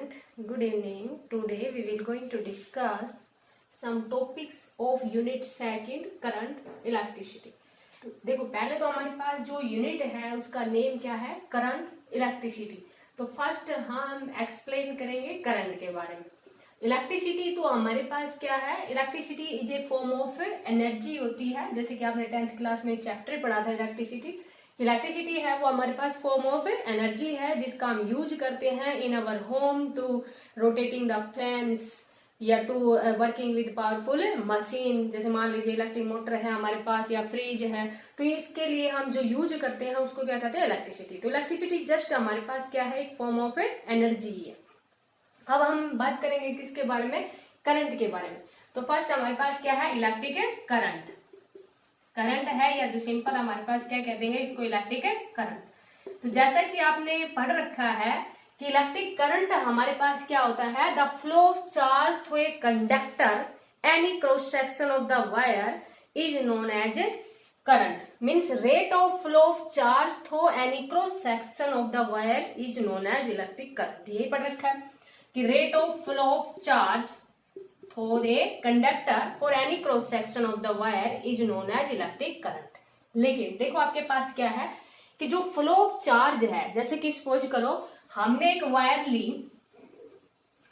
student, good evening. Today we will going to discuss some topics of unit second current electricity. तो देखो पहले तो हमारे पास जो यूनिट है उसका नेम क्या है, करंट इलेक्ट्रिसिटी। तो फर्स्ट हम एक्सप्लेन करेंगे करंट के बारे में। इलेक्ट्रिसिटी तो हमारे पास क्या है, electricity is a form of energy होती है। जैसे कि आपने 10th क्लास में एक चैप्टर पढ़ा था इलेक्ट्रिसिटी। इलेक्ट्रिसिटी है वो हमारे पास फॉर्म ऑफ एनर्जी है जिसका हम यूज करते हैं in our home to rotating the fans या to working with powerful machine. जैसे मान लीजिए इलेक्ट्रिक मोटर है हमारे पास या फ्रिज है, तो इसके लिए हम जो यूज करते हैं उसको क्या कहते हैं, इलेक्ट्रिसिटी। तो इलेक्ट्रिसिटी जस्ट हमारे पास क्या है, एक फॉर्म ऑफ एनर्जी है। अब हम बात करेंगे किसके बारे में, करंट के बारे में। तो फर्स्ट हमारे पास क्या है, इलेक्ट्रिक करंट। करंट है या जो सिंपल हमारे पास क्या कह देंगे इसको, इलेक्ट्रिक करंट। तो जैसा कि आपने पढ़ रखा है कि इलेक्ट्रिक करंट हमारे पास क्या होता है, the flow of charge through a conductor any cross section of the wire is known as current. Means rate of flow of charge through any cross section of the wire is known as electric current. यही पढ़ रखा है कि rate of flow of charge for a conductor for any cross section of the wire is known as electric current। लेकिन देखो आपके पास क्या है कि जो फ्लो ऑफ चार्ज है, जैसे कि सपोज करो हमने एक वायर ली,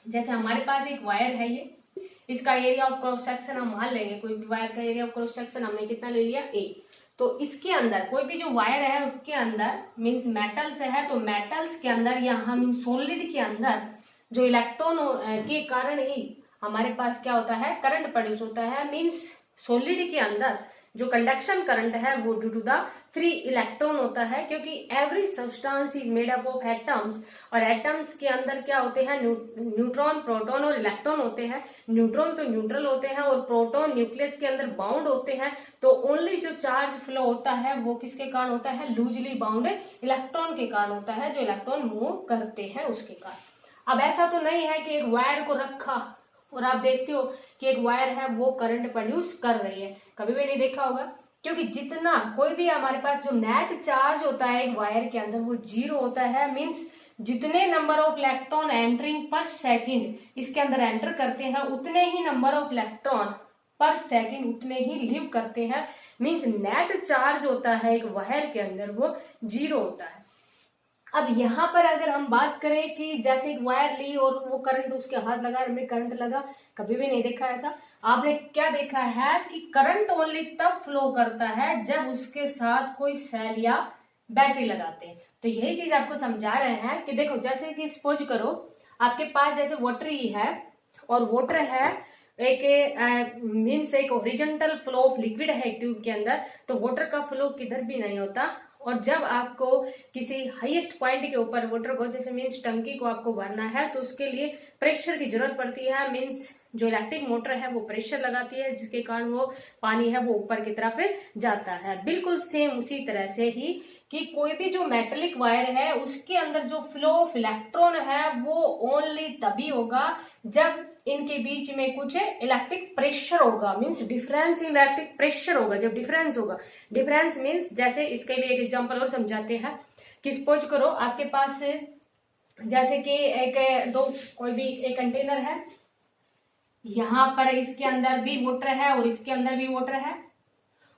जैसे हमारे पास एक वायर है, ये इसका एरिया ऑफ क्रॉस सेक्शन हम मान लेंगे, कोई भी वायर का एरिया ऑफ क्रॉस सेक्शन हमने कितना ले लिया, ए। तो इसके अंदर कोई भी जो वायर है उसके अंदर मीन्स मेटल्स है, तो मेटल्स के अंदर या हम सॉलिड के अंदर जो इलेक्ट्रॉन के कारण ही हमारे पास क्या होता है, करंट प्रोड्यूस होता है। मींस सॉलिड के अंदर जो कंडक्शन करंट है वो due to the free electron होता है, क्योंकि every substance is made up of atoms, और एटम्स के अंदर क्या होते हैं, न्यूट्रॉन, प्रोटॉन और इलेक्ट्रॉन होते हैं। न्यूट्रॉन तो न्यूट्रल होते हैं और प्रोटॉन न्यूक्लियस के अंदर बाउंड होते हैं। तो ओनली जो चार्ज फ्लो होता है वो किसके कारण होता है, लूजली बाउंड इलेक्ट्रॉन के कारण होता है, जो इलेक्ट्रॉन मूव करते हैं उसके कारण। अब ऐसा तो नहीं है कि एक वायर को रखा और आप देखते हो कि एक वायर है वो करंट प्रोड्यूस कर रही है, कभी भी नहीं देखा होगा। क्योंकि जितना कोई भी हमारे पास जो नेट चार्ज होता है एक वायर के अंदर वो जीरो होता है। मींस जितने नंबर ऑफ इलेक्ट्रॉन एंटरिंग पर सेकंड इसके अंदर एंटर करते हैं, उतने ही नंबर ऑफ इलेक्ट्रॉन पर सेकंड उतने ही लीव करते हैं। मींस नेट चार्ज होता है एक वायर के अंदर वो जीरो होता है। अब यहाँ पर अगर हम बात करें कि जैसे एक वायर ली और वो करंट उसके हाथ लगा, हमने करंट लगा, कभी भी नहीं देखा ऐसा। आपने क्या देखा है कि करंट ओनली तब फ्लो करता है जब उसके साथ कोई सेल या बैटरी लगाते हैं। तो यही चीज आपको समझा रहे हैं कि देखो जैसे कि सपोज करो आपके पास जैसे वाटर ही है और वाटर है एक मीन्स एक ओरिजेंटल फ्लो ऑफ लिक्विड है एक ट्यूब के अंदर, तो वाटर का फ्लो किधर भी नहीं होता। और जब आपको किसी हाईएस्ट पॉइंट के ऊपर वाटर को जैसे मीन्स टंकी को आपको भरना है तो उसके लिए प्रेशर की जरूरत पड़ती है। मीन्स जो इलेक्ट्रिक मोटर है वो प्रेशर लगाती है जिसके कारण वो पानी है वो ऊपर की तरफ जाता है। बिल्कुल सेम उसी तरह से ही कि कोई भी जो मेटेलिक वायर है उसके अंदर जो फ्लो ऑफ इलेक्ट्रॉन है वो ओनली तभी होगा जब इनके बीच में कुछ इलेक्ट्रिक प्रेशर होगा। Means difference in electric pressure होगा। जब डिफरेंस होगा, डिफरेंस मींस जैसे इसके लिए एक एग्जांपल और समझाते हैं कि सपोज करो आपके पास जैसे कि एक दो कोई भी एक कंटेनर है, यहाँ पर इसके अंदर भी वाटर है और इसके अंदर भी वाटर है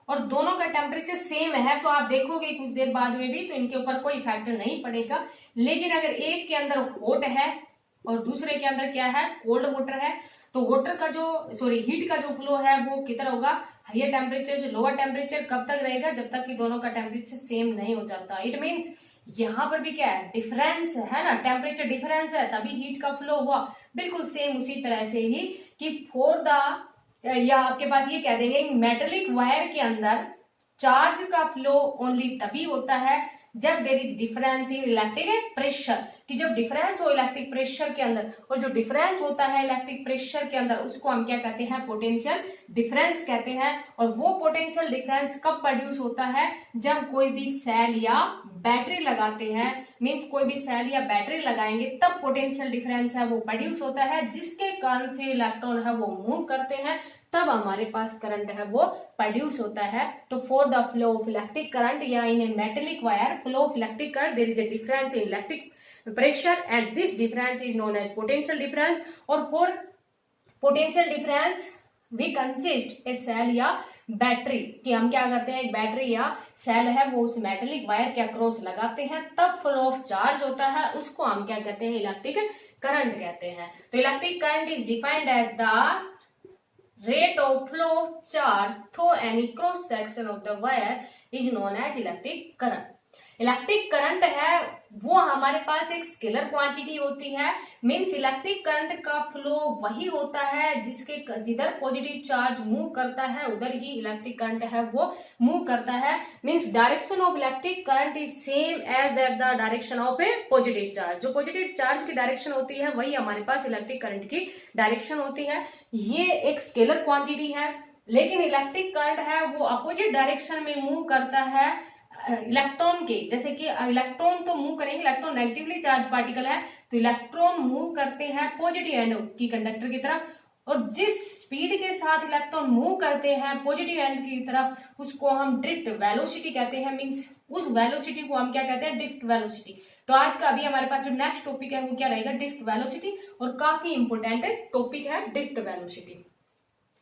और दोनों का टेम्परेचर सेम है, तो आप देखोगे कुछ देर बाद में भी तो इनके ऊपर कोई इफेक्ट नहीं पड़ेगा। लेकिन अगर एक के अंदर हॉट है और दूसरे के अंदर क्या है, कोल्ड वाटर है, तो वाटर का जो हीट का जो फ्लो है वो कितना होगा, हायर टेम्परेचर से लोअर टेम्परेचर कब तक रहेगा, जब तक कि दोनों का टेम्परेचर सेम नहीं हो जाता। इट मीन्स यहाँ पर भी क्या है, डिफरेंस है ना, टेम्परेचर डिफरेंस है तभी हीट का फ्लो हुआ। बिल्कुल सेम उसी तरह से ही कि फॉर द या आपके पास ये कह देंगे मेटेलिक वायर के अंदर चार्ज का फ्लो ओनली तभी होता है जब there is difference in electric pressure, कि जब डिफरेंस हो इलेक्ट्रिक प्रेशर के अंदर, और जो डिफरेंस होता है इलेक्ट्रिक प्रेशर के अंदर उसको हम क्या कहते हैं, पोटेंशियल डिफरेंस कहते हैं। और वो पोटेंशियल डिफरेंस कब प्रोड्यूस होता है, जब कोई भी सेल या बैटरी लगाते हैं। मीन्स कोई भी सेल या बैटरी लगाएंगे तब पोटेंशियल डिफरेंस है वो प्रोड्यूस होता है, जिसके कारण फिर इलेक्ट्रॉन है वो मूव करते हैं, तब हमारे पास करंट है वो प्रोड्यूस होता है। तो for the flow of electric current या in a metallic wire flow of electric current there is a difference in electric pressure, and this difference is known as potential difference. और for potential difference we consist a cell या battery, कि हम क्या करते हैं, एक battery या cell है वो उस मेटेलिक वायर के अक्रॉस लगाते हैं, तब फ्लो ऑफ चार्ज होता है, उसको हम क्या कहते हैं, इलेक्ट्रिक करंट कहते हैं। तो electric current is defined as the rate of flow of charge through any cross section of the wire is known as electric current. Electric current है वो हमारे पास एक स्केलर क्वांटिटी होती है, मींस इलेक्ट्रिक करंट का फ्लो वही होता है जिसके जिधर पॉजिटिव चार्ज मूव करता है उधर ही इलेक्ट्रिक करंट है वो मूव करता है, means direction of electric current is same as that the direction of a positive charge. जो पॉजिटिव चार्ज की डायरेक्शन होती है वही हमारे पास इलेक्ट्रिक करंट की डायरेक्शन होती है। ये एक स्केलर क्वांटिटी है, लेकिन इलेक्ट्रिक करंट है वो अपोजिट डायरेक्शन में मूव करता है इलेक्ट्रॉन के, जैसे कि इलेक्ट्रॉन तो मूव करेंगे, इलेक्ट्रॉन नेगेटिवली चार्ज पार्टिकल है तो इलेक्ट्रॉन मूव करते हैं पॉजिटिव एंड की कंडक्टर की तरफ, और जिस स्पीड के साथ इलेक्ट्रॉन मूव करते हैं पॉजिटिव एंड की तरफ उसको हम ड्रिफ्ट वेलोसिटी कहते हैं, मींस उस वेलोसिटी को हम क्या कहते हैं, ड्रिफ्ट वेलोसिटी। तो आज का अभी हमारे पास जो नेक्स्ट टॉपिक है वो क्या रहेगा, ड्रिफ्ट वेलोसिटी, और काफी इंपोर्टेंट टॉपिक है ड्रिफ्ट वेलोसिटी।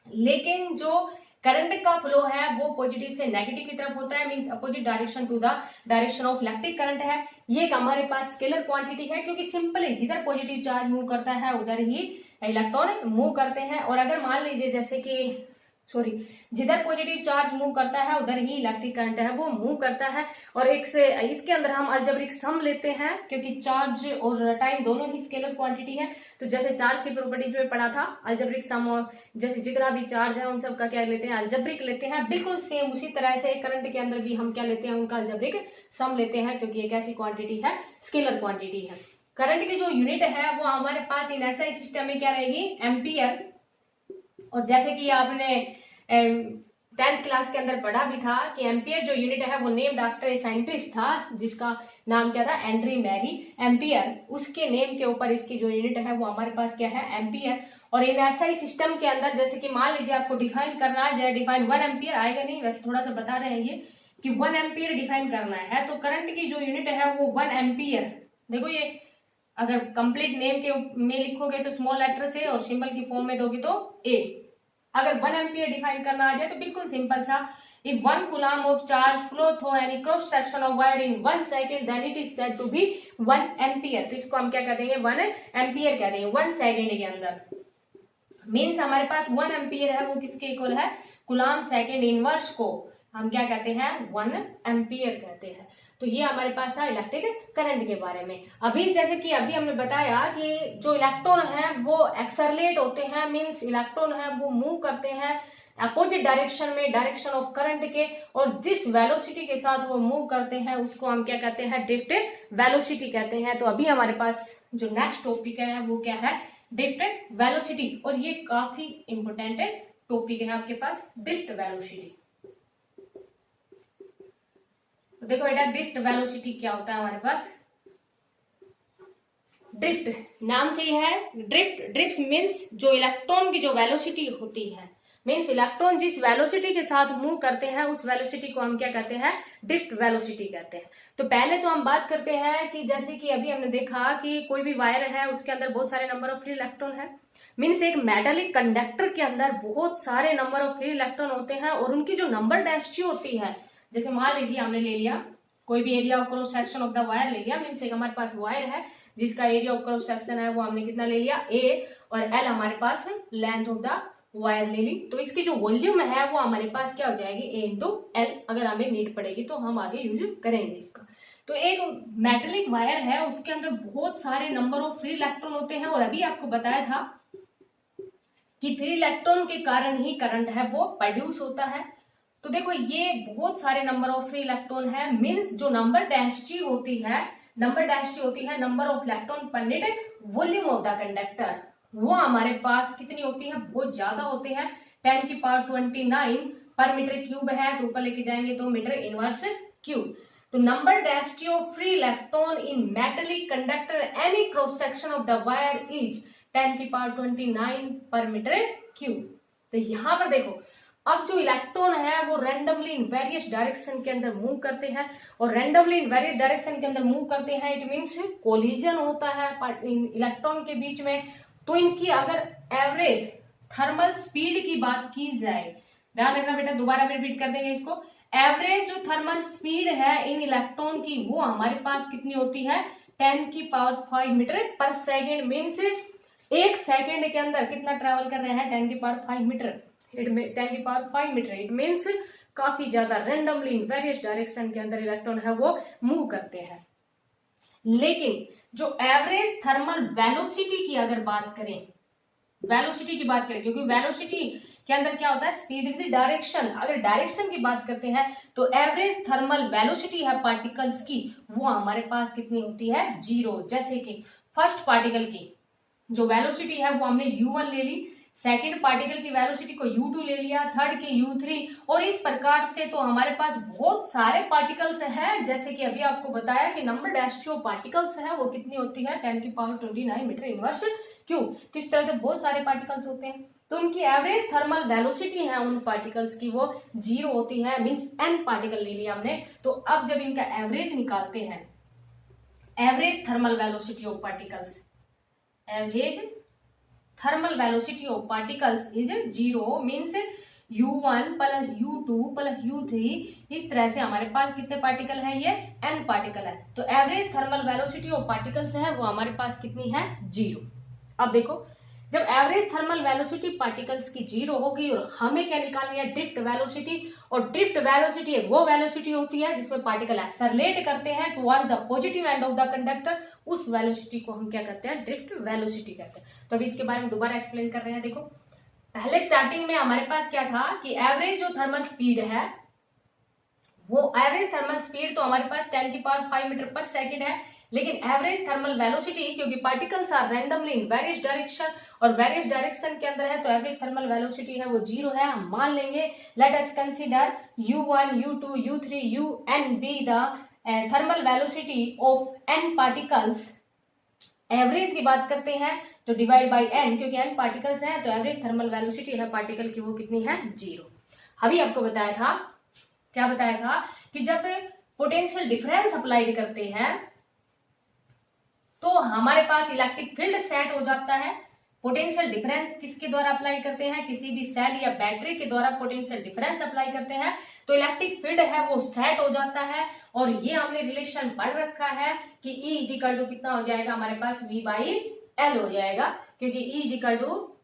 लेकिन जो करंट का फ्लो है वो पॉजिटिव से नेगेटिव की तरफ होता है, means opposite direction to the direction of electric current है। ये हमारे पास स्केलर क्वांटिटी है, क्योंकि सिंपली जिधर पॉजिटिव चार्ज मूव करता है उधर ही इलेक्ट्रॉन मूव करते हैं, और अगर मान लीजिए जैसे कि जिधर पॉजिटिव चार्ज मूव करता है उधर ही इलेक्ट्रिक करंट है वो मूव करता है। और एक से इसके अंदर हम अलजेब्रिक सम लेते हैं, क्योंकि चार्ज और टाइम दोनों ही स्केलर क्वांटिटी है, तो जैसे चार्ज की प्रॉपर्टीज में पढ़ा था अलजेब्रिक सम, और जैसे जितना भी चार्ज है उन सब का क्या लेते हैं, अलजेब्रिक लेते हैं। बिल्कुल सेम उसी तरह से करंट के अंदर भी हम क्या लेते हैं, उनका अलजेब्रिक सम लेते हैं, क्योंकि एक ऐसी क्वांटिटी है, स्केलर क्वांटिटी है। करंट की जो यूनिट है वो हमारे पास इन ऐसा सिस्टम में क्या रहेगी, एम्पियर। और जैसे कि आपने 10th क्लास के अंदर पढ़ा भी था कि एम्पियर जो यूनिट है वो नेम्ड आफ्टर ए साइंटिस्ट था जिसका नाम क्या था, एंड्री मैरी एम्पियर। उसके नेम के ऊपर इसकी जो यूनिट है वो हमारे पास क्या है, एम्पियर। और इन ऐसा ही सिस्टम के अंदर जैसे कि मान लीजिए आपको डिफाइन करना है, डिफाइन 1 एम्पियर आएगा नहीं, वैसे थोड़ा सा बता रहे हैं ये कि 1 एम्पियर डिफाइन करना है, तो करंट की जो यूनिट है वो 1 एम्पियर। देखो ये अगर कंप्लीट नेम के में लिखोगे तो स्मॉल लेटर से, और सिंबल की फॉर्म में दोगे तो ए। अगर 1 एम्पियर डिफाइन करना आ जाए तो बिल्कुल सिंपल सा, if 1 coulomb of charge flow through any cross section of wire in 1 second then it is said to be 1 ampere। तो इसको हम क्या कह देंगे, 1 एम्पियर कह देंगे 1 सेकेंड के अंदर। मीन्स हमारे पास 1 एम्पियर है वो किसके इक्वल है, कूलम्ब सेकेंड इनवर्स को हम क्या कहते हैं, 1 एम्पियर कहते हैं। तो ये हमारे पास था इलेक्ट्रिक करंट के बारे में। अभी जैसे कि अभी हमने बताया कि जो इलेक्ट्रॉन है वो एक्सेलरेट होते हैं, मींस इलेक्ट्रॉन है वो मूव करते हैं अपोजिट डायरेक्शन में, डायरेक्शन ऑफ करंट के, और जिस वेलोसिटी के साथ वो मूव करते हैं उसको हम क्या कहते हैं, ड्रिफ्ट वेलोसिटी कहते हैं। तो अभी हमारे पास जो नेक्स्ट टॉपिक है वो क्या है, ड्रिफ्ट वेलोसिटी, और ये काफी इंपोर्टेंट टॉपिक है आपके पास, ड्रिफ्ट वेलोसिटी। तो देखो बेटा ड्रिफ्ट वेलोसिटी क्या होता है हमारे पास, ड्रिफ्ट नाम से ही है, ड्रिफ्ट मींस जो इलेक्ट्रॉन की जो वेलोसिटी होती है, मींस इलेक्ट्रॉन जिस वेलोसिटी के साथ मूव करते हैं उस वेलोसिटी को हम क्या कहते हैं, ड्रिफ्ट वेलोसिटी कहते हैं। तो पहले तो हम बात करते हैं कि जैसे कि अभी हमने देखा कि कोई भी वायर है उसके अंदर बहुत सारे नंबर ऑफ फ्री इलेक्ट्रॉन है, मीन्स एक मेटालिक कंडक्टर के अंदर बहुत सारे नंबर ऑफ फ्री इलेक्ट्रॉन होते हैं, और उनकी जो नंबर डेंसिटी होती है, जैसे मान लीजिए हमने ले लिया कोई भी area of cross section of the wire ले लिया, मीन्स एक हमारे पास वायर है जिसका एरिया ऑफ क्रॉस सेक्शन है वो हमने कितना ले लिया, ए, और एल हमारे पास है लेंथ ऑफ द वायर ले ली, तो इसकी जो वॉल्यूम है वो हमारे पास क्या हो जाएगी, ए इंटू एल। अगर हमें नीड पड़ेगी तो हम आगे यूज करेंगे इसका। तो एक मेटालिक वायर है उसके अंदर बहुत सारे नंबर ऑफ फ्री इलेक्ट्रॉन होते हैं, और अभी आपको बताया था कि फ्री इलेक्ट्रॉन के कारण ही करंट है वो प्रोड्यूस होता है। तो देखो ये बहुत सारे नंबर ऑफ फ्री इलेक्ट्रॉन है, मींस जो नंबर डेंसिटी होती है नंबर ऑफ इलेक्ट्रॉन पर unit volume of the conductor, वो हमारे पास कितनी होती है, बहुत ज्यादा होते हैं, 10 की पावर 29 पर मीटर क्यूब है, तो ऊपर लेके जाएंगे तो मीटर इनवर्स क्यूब। तो number density of free electron in metallic conductor any cross section of the wire is 10 की पावर 29 पर मीटर क्यूब। तो यहाँ पर देखो अब जो इलेक्ट्रॉन है वो रैंडमली इन वेरियस डायरेक्शन के अंदर मूव करते हैं, और रैंडमली इन वेरियस डायरेक्शन के अंदर मूव करते हैं, इट मीन्स कोलिजन होता है इलेक्ट्रॉन के बीच में। तो इनकी अगर एवरेज थर्मल स्पीड की बात की जाए, ध्यान रखना बेटा, दोबारा रिपीट कर देंगे इसको, एवरेज जो थर्मल स्पीड है इन इलेक्ट्रॉन की वो हमारे पास कितनी होती है, 10⁵ मीटर पर सेकेंड। मीन्स 1 सेकेंड के अंदर कितना ट्रेवल कर रहे हैं, 10⁵ मीटर, 10⁵ मीटर। इट मीन्स काफी ज्यादा रैंडमली इन वेरियस डायरेक्शन के अंदर इलेक्ट्रॉन है वो मूव करते हैं। लेकिन जो एवरेज थर्मल वेलोसिटी की अगर बात करें, वेलोसिटी की बात करें, क्योंकि वेलोसिटी के अंदर क्या होता है, स्पीड इन द डायरेक्शन, अगर डायरेक्शन की बात करते हैं तो एवरेज थर्मल वेलोसिटी है पार्टिकल्स की वो हमारे पास कितनी होती है, 0। जैसे कि फर्स्ट पार्टिकल की जो वेलोसिटी है वो हमने u1 ले ली, सेकेंड पार्टिकल की वेलोसिटी को u2 ले लिया, थर्ड की u3, और इस प्रकार से तो हमारे पास बहुत सारे पार्टिकल्स हैं। जैसे कि अभी आपको बताया कि नंबर डेंसिटी ऑफ पार्टिकल्स है वो कितनी होती है, 10⁵29 मीटर इनवर्स क्यूब। तो इस तरह से बहुत सारे पार्टिकल्स होते हैं, तो उनकी एवरेज थर्मल वेलोसिटी है उन पार्टिकल्स की वो 0 होती है। मींस n पार्टिकल ले लिया हमने। तो अब जब इनका एवरेज निकालते हैं, average thermal velocity of particles, average thermal velocity of particles is 0। Means u1 plus u2 plus u3, इस तरह से हमारे पास कितने पार्टिकल है, ये n पार्टिकल है। तो average thermal velocity of particles है वो हमारे पास कितनी है, 0। अब देखो, जब एवरेज थर्मल वेलोसिटी पार्टिकल्स की 0 होगी और हमें क्या निकालनी है, ड्रिफ्ट वेलोसिटी। और ड्रिफ्ट वेलोसिटी वो वेलोसिटी होती है जिसमें पार्टिकल एक्सेलरेट करते हैं toward the positive end of the conductor, उस वेलोसिटी को हम क्या कहते हैं, ड्रिफ्ट वेलोसिटी कहते हैं। तो अभी इसके बारे में दोबारा एक्सप्लेन कर रहे हैं। देखो, पहले स्टार्टिंग में हमारे पास क्या था कि एवरेज जो थर्मल स्पीड है वो एवरेज थर्मल स्पीड तो हमारे पास 10⁵ मीटर पर सेकेंड है, लेकिन एवरेज थर्मल वेलोसिटी, क्योंकि particles are randomly in various direction और वेरियस डायरेक्शन के अंदर है, तो एवरेज थर्मल वेलोसिटी है वो 0 है। हम मान लेंगे, let us consider u1 u2 u3 un be the thermal velocity of n particles. Average की बात करते हैं तो डिवाइड बाई n, क्योंकि n पार्टिकल्स हैं तो एवरेज थर्मल वेलोसिटी है पार्टिकल की वो कितनी है, 0। अभी आपको बताया था, क्या बताया था कि जब पोटेंशियल डिफरेंस अप्लाइड करते हैं तो हमारे पास इलेक्ट्रिक फील्ड सेट हो जाता है। पोटेंशियल डिफरेंस किसके द्वारा अप्लाई करते हैं, किसी भी सेल या बैटरी के द्वारा पोटेंशियल डिफरेंस अप्लाई करते हैं तो इलेक्ट्रिक फील्ड है वो सेट हो जाता है। और ये हमने रिलेशन पढ़ रखा है कि E इजिकल टू कितना हो जाएगा, हमारे पास V/L हो जाएगा, क्योंकि E is equal to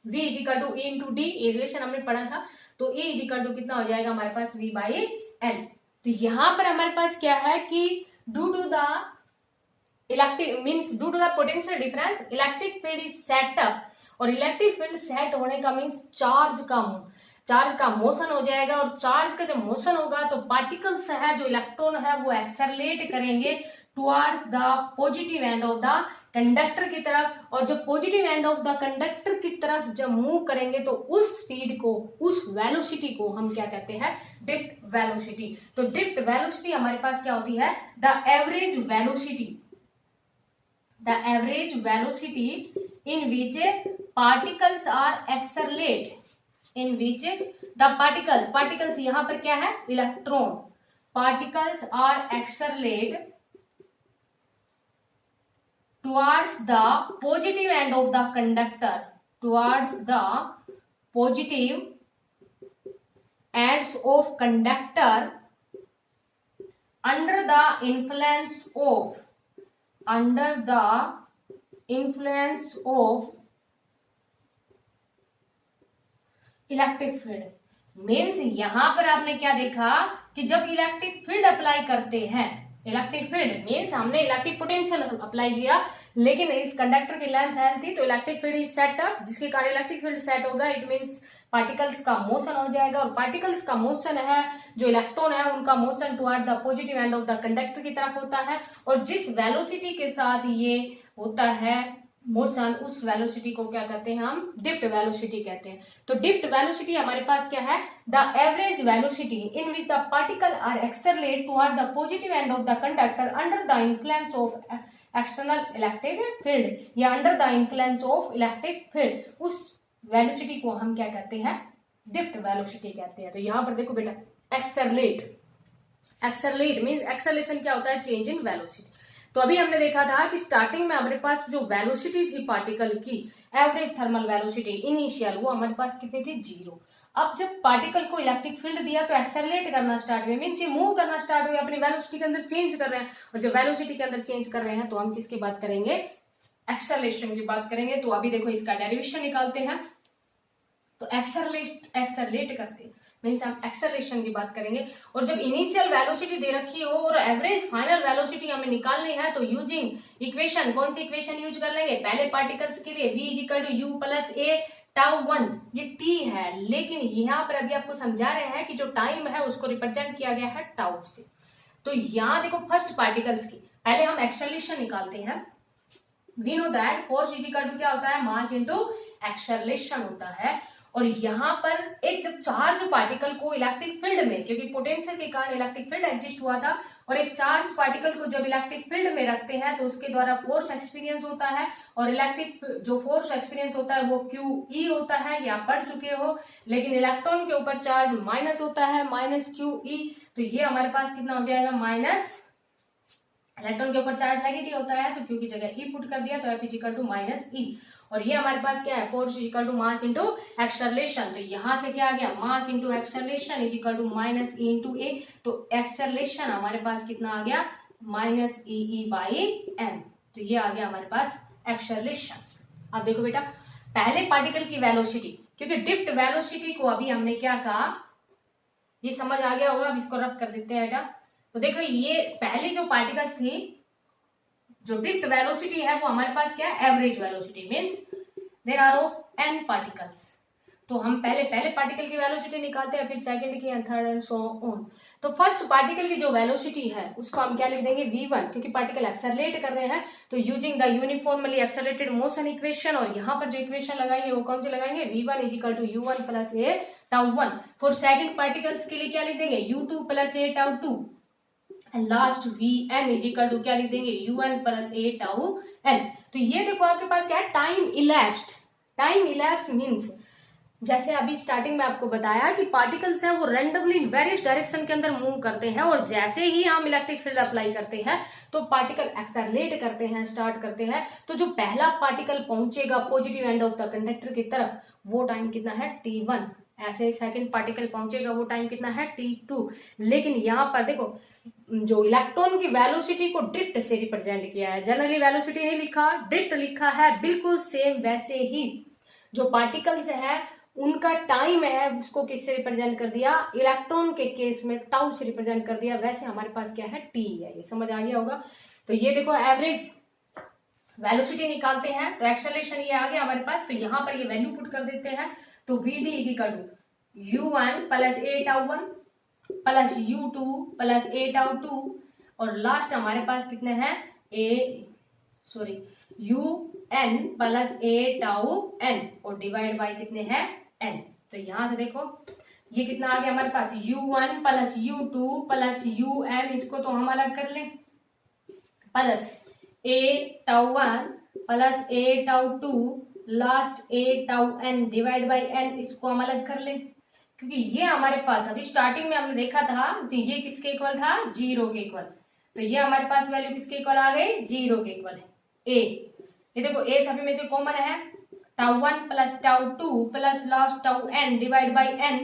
V is equal to E into D, ये रिलेशन हमने पढ़ा था। तो E इजिकल टू कितना हो जाएगा हमारे पास, V/L। तो यहाँ पर हमारे पास क्या है कि due to the electric means due to the potential difference electric field is set up, और इलेक्ट्रिक फील्ड सेट होने का मीन्स चार्ज का मोशन हो जाएगा, और चार्ज का जब मोशन होगा तो पार्टिकल्स है जो इलेक्ट्रॉन है वो एक्सेलरेट करेंगे towards the positive end of the conductor की तरफ, और जब positive end of the conductor की तरफ जब मूव करेंगे तो उस स्पीड को, उस वेलोसिटी को हम क्या कहते हैं, ड्रिफ्ट वेलोसिटी। तो ड्रिफ्ट वेलोसिटी हमारे पास क्या होती है, the average velocity, the average velocity in which particles are accelerate, in which the particles यहाँ पर क्या है, electron, particles are accelerate towards the positive end of the conductor, towards the positive ends of conductor under the influence of electric field. Means यहां पर आपने क्या देखा कि जब इलेक्ट्रिक फील्ड अप्लाई करते हैं, इलेक्ट्रिक फील्ड मीन्स हमने इलेक्ट्रिक पोटेंशियल अप्लाई किया, लेकिन इस कंडक्टर की लेंथ है थी, तो electric field is set up, जिसके कारण इलेक्ट्रिक फील्ड सेट होगा। इट मीन्स पार्टिकल्स का मोशन हो जाएगा, और पार्टिकल्स का मोशन है, जो इलेक्ट्रॉन है उनका motion toward the positive end of the conductor की तरफ होता है, और जिस वेलोसिटी के साथ ये होता है मोशन, उस वेलोसिटी को क्या कहते हैं, हम ड्रिफ्ट वेलोसिटी कहते हैं। तो ड्रिफ्ट वेलोसिटी हमारे पास क्या है, the average velocity in which the particle are accelerate toward the positive end of the conductor under the influence of external electric field, या under the influence of electric field, उस velocity को हम क्या कहते हैं, ड्रिफ्ट वेलोसिटी कहते हैं। तो यहाँ पर देखो बेटा एक्सेलरेट मींस एक्सेलरेशन क्या होता है, चेंज इन वेलोसिटी। तो अभी हमने देखा था कि स्टार्टिंग में हमारे पास जो वेलोसिटी थी पार्टिकल की, एवरेज थर्मल वेलोसिटी इनिशियल, वो हमारे पास कितनी थी, 0। अब जब पार्टिकल को इलेक्ट्रिक फील्ड दिया तो एक्सेलरेट करना स्टार्ट हुए, मींस ये मूव करना स्टार्ट हुए, अपनी वेलोसिटी के अंदर चेंज कर रहे हैं। और जब वेलोसिटी के अंदर चेंज कर रहे हैं तो हम किसकी बात करेंगे, एक्सेलरेशन की बात करेंगे। तो अभी देखो इसका डेरिवेशन निकालते हैं। तो एक्सेलरेट करते हैं मीन्स हम एक्सेलरेशन की बात करेंगे। और जब इनिशियल वेलोसिटी दे रखी हो और एवरेज फाइनल वेलोसिटी हमें निकालनी है तो यूजिंग इक्वेशन, कौन सी इक्वेशन यूज कर लेंगे, पहले पार्टिकल्स के लिए v equal to U plus A tau 1, ये t है, लेकिन यहाँ पर अभी आपको समझा रहे हैं कि जो टाइम है उसको रिप्रेजेंट किया गया है टाउ से। तो यहाँ देखो फर्स्ट पार्टिकल्स की पहले हम एक्सेलरेशन निकालते हैं। We know that force is equal to क्या होता है, मास इनटू एक्सेलरेशन होता है। और यहाँ पर एक जब चार्ज पार्टिकल को इलेक्ट्रिक फील्ड में, क्योंकि पोटेंशियल के कारण इलेक्ट्रिक फील्ड एग्जिस्ट हुआ था, और एक चार्ज पार्टिकल को जब इलेक्ट्रिक फील्ड में रखते हैं तो उसके द्वारा फोर्स एक्सपीरियंस होता है। और इलेक्ट्रिक जो फोर्स एक्सपीरियंस होता है वो QE होता है, या पढ़ चुके हो। लेकिन इलेक्ट्रॉन के ऊपर चार्ज माइनस होता है, माइनस QE। तो ये हमारे पास कितना हो जाएगा, माइनस, इलेक्ट्रॉन के ऊपर चार्ज नेगेटिव होता है तो Q की जगह E पुट कर दिया तो F is equal to minus E। और ये हमारे पास क्या है, force is equal to mass into acceleration. तो यहां से क्या आ गया, mass into acceleration is equal to minus E into a. तो एक्सेलरेशन हमारे पास कितना आ गया, माइनस EE बाई m। तो ये आ गया हमारे पास एक्सेलरेशन। अब देखो बेटा पहले पार्टिकल की वेलोसिटी, क्योंकि ड्रिफ्ट वेलोसिटी को अभी हमने क्या कहा, ये समझ आ गया होगा। अब इसको रफ कर देते हैं बेटा। तो देखो ये पहले जो पार्टिकल्स थी, जो ड्रिफ्ट वेलोसिटी है वो हमारे पास क्या है, average velocity means there are n particles. तो हम पहले पार्टिकल की वेलोसिटी निकालते हैं, फिर सेकंड की, थर्ड एंड सो ऑन। तो फर्स्ट पार्टिकल की जो वेलोसिटी है उसको हम क्या लिख देंगे, v1, क्योंकि पार्टिकल एक्सेलरेट कर रहे हैं। तो using the uniformly accelerated motion equation, और यहाँ पर जो इक्वेशन लगाएंगे वो कौन सी लगाएंगे, v1 is equal to u1 plus A tau 1। For second particles के लिए क्या लिख देंगे, u2 plus A tau 2। Last Vn is equal to क्या लिख देंगे, u1 plus A tau n। तो ये देखो आपके पास क्या है, time elapsed. Time elapse means जैसे अभी स्टार्टिंग में आपको बताया कि पार्टिकल्स हैं वो रैंडमली वेरियस डायरेक्शन के अंदर मूव करते हैं, और जैसे ही हम इलेक्ट्रिक फील्ड अप्लाई करते हैं तो पार्टिकल एक्सेलरेट करते हैं, स्टार्ट करते हैं। तो जो पहला पार्टिकल पहुंचेगा positive end of the conductor की तरफ वो टाइम कितना है, t1। ऐसे सेकंड पार्टिकल पहुंचेगा वो टाइम कितना है, t2। लेकिन यहाँ पर देखो जो इलेक्ट्रॉन की वेलोसिटी को ड्रिफ्ट से रिप्रेजेंट किया है, जनरली वेलोसिटी नहीं लिखा, ड्रिफ्ट लिखा है। बिल्कुल सेम वैसे ही जो पार्टिकल्स है उनका टाइम है उसको किससे रिप्रेजेंट कर दिया, इलेक्ट्रॉन के केस में टाउ से रिप्रेजेंट कर दिया। वैसे हमारे पास क्या है, t है। ये समझ आ गया होगा। तो ये देखो एवरेज वेलोसिटी निकालते हैं, तो एक्सेलरेशन ये आ गया हमारे पास। तो यहाँ पर ये वैल्यू पुट कर देते हैं। तो Vd is equal to u1 plus A tau 1 plus u2 plus A tau 2, और लास्ट हमारे पास कितने हैं, un plus A tau n, और डिवाइड बाई कितने हैं, n। तो यहां से देखो ये कितना आ गया हमारे पास, u1 plus u2 plus un, इसको तो हम अलग कर लें, plus A tau 1 plus A tau 2 last A tau n divide by n, इसको हम अलग कर लें। क्योंकि ये हमारे पास अभी स्टार्टिंग में हमने देखा था तो ये किसके इक्वल था, 0 के इक्वल। तो ये हमारे पास वैल्यू किसके इक्वल आ गई, 0 के इक्वल है। ए, ये देखो ए सभी में से कॉमन है, tau 1 plus tau 2 plus last tau n divide by n।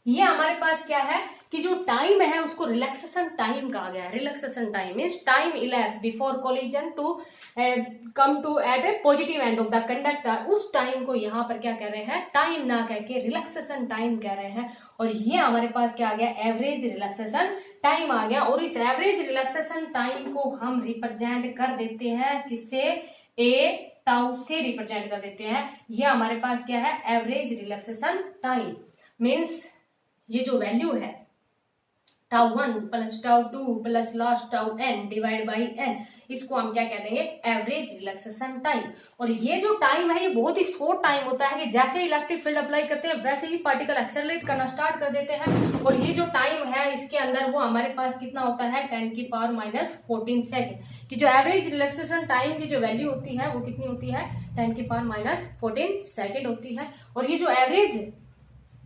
ये हमारे पास क्या है कि जो टाइम है उसको रिलैक्सेशन टाइम कहा गया है। Relaxation time means time elapse before collision to come to at a positive end of the conductor. उस टाइम को यहाँ पर क्या कह रहे हैं, टाइम ना कह के रिलैक्सेशन टाइम कह रहे हैं। और ये हमारे पास क्या आ गया, एवरेज रिलैक्सेशन टाइम आ गया। और इस एवरेज रिलैक्सेशन टाइम को हम रिप्रेजेंट कर देते हैं किससे, ए टाउ से रिप्रेजेंट कर देते हैं। ये हमारे पास क्या है, एवरेज रिलैक्सेशन टाइम मींस ये जो वैल्यू है tau 1 plus tau 2 plus last tau n divide by n, इसको हम क्या कह देंगे, एवरेज रिलैक्सेशन टाइम। और ये जो टाइम है ये बहुत ही शॉर्ट टाइम होता है कि जैसे इलेक्ट्रिक फील्ड अप्लाई करते हैं वैसे ही पार्टिकल एक्सेलरेट करना स्टार्ट कर देते हैं। और ये जो टाइम है इसके अंदर वो हमारे पास कितना होता है, 10 की पावर माइनस 14 सेकेंड। कि जो एवरेज रिलैक्सेशन टाइम की जो वैल्यू होती है वो कितनी होती है, 10 की पावर माइनस 14 सेकेंड होती है। और ये जो एवरेज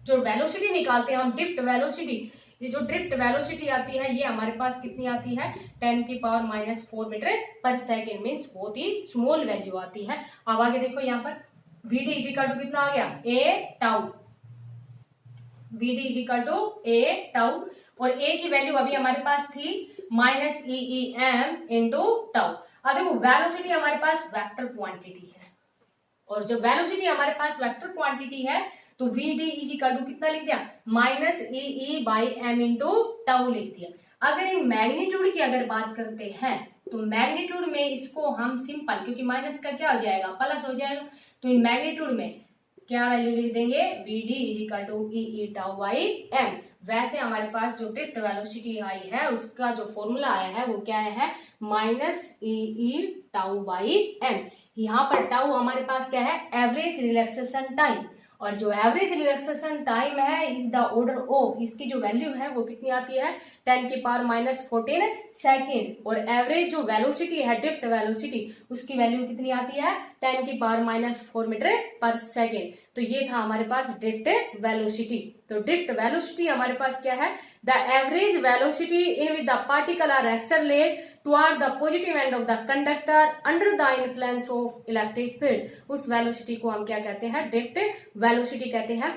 जो वेलोसिटी निकालते हैं हम, ड्रिफ्ट वेलोसिटी, ये जो ड्रिफ्ट वेलोसिटी आती है ये हमारे पास कितनी आती है, 10⁻⁴ मीटर पर सेकेंड, मीन्स बहुत ही स्मॉल वैल्यू आती है। अब आगे देखो यहाँ पर Vd इजिकल टू कितना आ गया, a tau, Vd is equal to a tau, और a की वैल्यू अभी हमारे पास थी -EEm इंटू टाउ। अब देखो वेलोसिटी हमारे पास वेक्टर क्वांटिटी है, और जब वेलोसिटी हमारे पास वेक्टर क्वांटिटी है तो Vd इजिकल टू कितना लिख दिया, -EE/m इंटू टाउ लिख दिया। अगर इन मैग्नीट्यूड की अगर बात करते हैं तो मैग्नीट्यूड में इसको हम सिंपल, क्योंकि माइनस का क्या हो जाएगा, प्लस हो जाएगा, तो इन मैग्नीट्यूड में क्या वैल्यू लिख देंगे, Vd इजिकल टू EE/m। वैसे हमारे पास जो ड्रिफ्ट वेलोसिटी आई है उसका जो फॉर्मूला आया है वो क्या है, -EE/m। यहाँ पर टाउ हमारे पास क्या है, एवरेज रिलैक्सेशन टाइम, और जो एवरेज रिलैक्सेशन टाइम है इज द ऑर्डर ऑफ, इसकी जो वैल्यू है वो कितनी आती है, 10⁻⁴ सेकेंड, और एवरेज जो वेलोसिटी है ड्रिफ्ट वेलोसिटी उसकी वैल्यू कितनी आती है, 10⁻⁴ मीटर पर सेकेंड। तो ये था हमारे पास ड्रिफ्ट वेलोसिटी। तो ड्रिफ्ट वेलोसिटी हमारे पास क्या है, the average velocity in which the particle are accelerate toward the positive end of the conductor under the influence of electric field, उस वेलोसिटी को हम क्या कहते हैं, ड्रिफ्ट वेलोसिटी कहते हैं।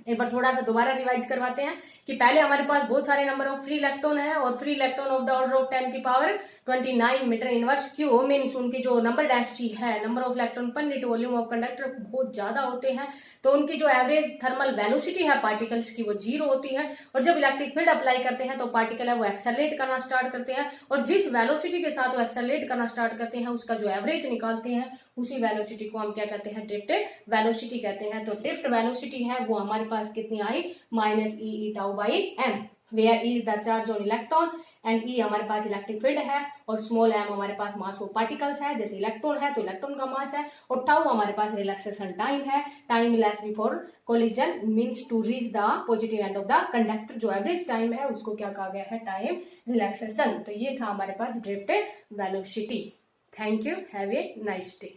एक बार थोड़ा सा दोबारा रिवाइज करवाते हैं कि पहले हमारे पास बहुत सारे नंबर ऑफ फ्री इलेक्ट्रॉन है, और free electron of the order of 10⁻29 metre inverse cube, means उनकी जो नंबर डेंसिटी है, नंबर ऑफ इलेक्ट्रॉन पर यूनिट वॉल्यूम ऑफ कंडक्टर बहुत ज्यादा होते हैं, तो उनकी जो एवरेज थर्मल वेलोसिटी है पार्टिकल्स की वो 0 होती है, और जब इलेक्ट्रिक फील्ड अप्लाई करते हैं तो पार्टिकल है वो एक्सेलरेट करना स्टार्ट करते हैं, और जिस वेलोसिटी के साथ वो एक्सेलरेट करना स्टार्ट करते हैं उसका जो एवरेज निकालते हैं उसी वेलोसिटी को हम क्या कहते हैं, ड्रिफ्ट वेलोसिटी कहते हैं। तो ड्रिफ्ट वेलोसिटी है वो हमारे पास कितनी आई, -EE/m, where E is the charge on electron and E हमारे पास इलेक्ट्रिक फील्ड है, और स्मॉल m हमारे पास मास ऑफ पार्टिकल्स है, जैसे इलेक्ट्रॉन है तो इलेक्ट्रॉन का मास है, और टाउ हमारे पास रिलैक्सेशन टाइम है, time elapsed before collision means to reach the positive end of the conductor, जो एवरेज टाइम है उसको क्या कहा गया है, टाइम रिलैक्सेशन। तो ये था हमारे पास drift velocity. Thank you, have a nice day.